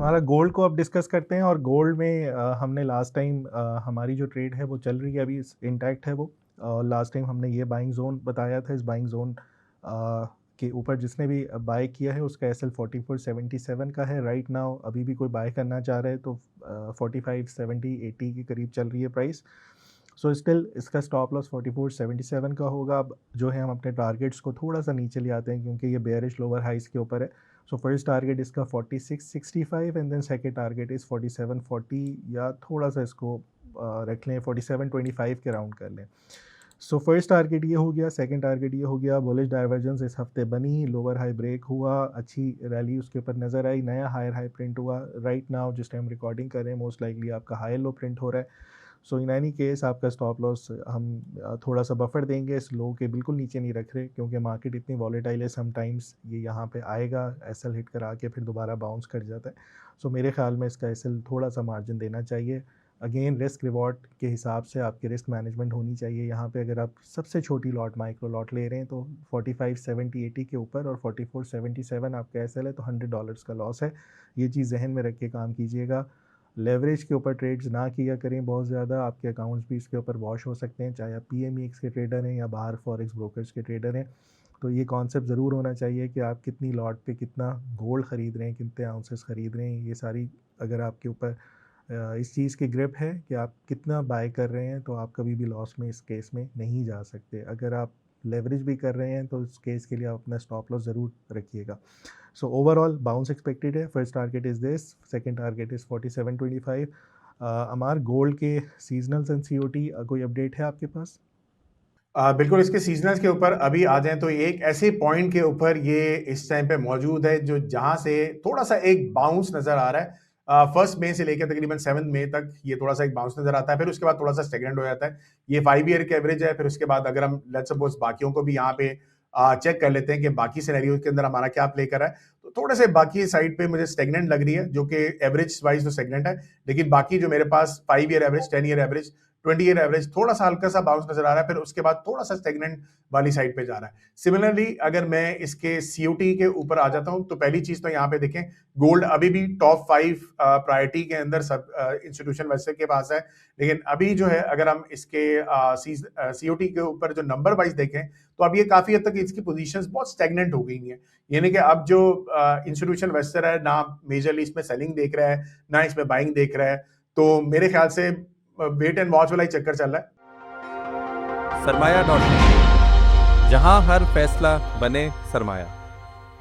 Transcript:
हमारा गोल्ड को अब डिस्कस करते हैं। और गोल्ड में हमने लास्ट टाइम हमारी जो ट्रेड है वो चल रही है, अभी इंटैक्ट है वो। लास्ट टाइम हमने ये बाइंग जोन बताया था। इस बाइंग जोन के ऊपर जिसने भी बाय किया है उसका एस एल 4477 का है राइट नाउ। अभी भी कोई बाय करना चाह रहा है तो 45, 70, 80 के करीब चल रही है प्राइस। सो स्टिल इसका स्टॉप लॉस 4477 का होगा। अब जो है हम अपने टारगेट्स को थोड़ा सा नीचे ले आते हैं क्योंकि ये बेयरिश लोअर हाइस के ऊपर है। सो फर्स्ट टारगेट इसका 4665 and then second target is 4740, या थोड़ा सा इसको रख लें 4725 के राउंड कर लें। सो फर्स्ट टारगेट ये हो गया, सेकंड टारगेट ये हो गया। बुलिश डाइवर्जेंस इस हफ्ते बनी, लोअर हाई ब्रेक हुआ, अच्छी रैली उसके ऊपर नज़र आई, नया हायर हाई प्रिंट हुआ। राइट नाउ जिस टाइम रिकॉर्डिंग कर रहे हैं मोस्ट लाइकली आपका हायर लो प्रिंट हो रहा है। सो इन एनी केस आपका स्टॉप लॉस हम थोड़ा सा बफर देंगे, इस लो के बिल्कुल नीचे नहीं रख रहे क्योंकि मार्केट इतनी वॉलेटाइल है। समटाइम्स ये यहाँ पे आएगा, एसएल हिट करा के फिर दोबारा बाउंस कर जाता है। सो मेरे ख्याल में इसका एसएल थोड़ा सा मार्जिन देना चाहिए। अगेन रिस्क रिवॉर्ड के हिसाब से आपकी रिस्क मैनेजमेंट होनी चाहिए यहाँ पे। अगर आप सबसे छोटी लॉट माइक्रो लॉट ले रहे हैं तो 45, 70, 80 के ऊपर और 44, 77 आपका एसएल है तो $100 का लॉस है। ये चीज़ जहन में रख के काम कीजिएगा। लेवरेज के ऊपर ट्रेड्स ना किया करें बहुत ज़्यादा, आपके अकाउंट्स भी इसके ऊपर वॉश हो सकते हैं, चाहे आप PMEX के ट्रेडर हैं या बाहर फॉरेक्स ब्रोकर्स के ट्रेडर हैं। तो ये कॉन्सेप्ट ज़रूर होना चाहिए कि आप कितनी लॉट पे कितना गोल्ड ख़रीद रहे हैं, कितने आउंसेस ख़रीद रहे हैं। ये सारी अगर आपके ऊपर इस चीज़ की ग्रिप है कि आप कितना बाय कर रहे हैं तो आप कभी भी लॉस में इस केस में नहीं जा सकते। अगर आप लेवरेज भी कर रहे हैं तो इस केस के लिए आप अपना स्टॉप लॉस ज़रूर रखिएगा। सो ओवरऑल बाउंस एक्सपेक्टेड है। First target is this, second target is 4725। अमार गोल्ड के सीजनल्स एंड COT कोई अपडेट है आपके पास? बिल्कुल, इसके सीजनल्स के ऊपर अभी आ जाएं तो एक ऐसे पॉइंट के ऊपर ये इस टाइम पे मौजूद है जो जहां से थोड़ा सा एक बाउंस नजर आ रहा है। 1 मई से लेकर तकरीबन 7 मई तक ये थोड़ा सा एक बाउंस नजर आता है, फिर उसके बाद थोड़ा सा स्टेगनेंट हो जाता है। ये 5 ईयर के एवरेज है। फिर उसके बाद अगर हम लेट्स सपोज बाकियों को भी यहाँ पे चेक कर लेते हैं कि बाकी सिनेरियो के अंदर हमारा क्या प्ले कर रहा है, तो थोड़े से बाकी साइड पे मुझे स्टेगनेंट लग रही है, जो कि एवरेज वाइज तो स्टेगनेंट है, लेकिन बाकी जो मेरे पास 5 year average, 10 year average, 20 year average थोड़ा सा हल्का सा बाउंस नजर आ रहा है, फिर उसके बाद थोड़ा सा स्टेगनेंट वाली साइड पे जा रहा है। सिमिलरली अगर मैं इसके COT के ऊपर आ जाता हूं तो पहली चीज तो यहाँ पे देखें, गोल्ड अभी भी टॉप 5 प्रायोरिटी के अंदर सब इंस्टीट्यूशन वैसे के पास है। लेकिन अभी जो है अगर हम इसके COT के ऊपर जो नंबर वाइज देखें तो अब ये काफी हद तक इसकी पोजीशंस बहुत स्टेगनेंट हो गई हैं। यानी कि अब जो इंस्टीट्यूशन इन्वेस्टर है ना मेजरली इसमें सेलिंग देख रहा है ना इसमें बाइंग देख रहा है, तो मेरे ख्याल से वेट एंड वॉच वाला ही चक्कर चल रहा है। सरमाया.com, जहां हर फैसला बने सरमाया।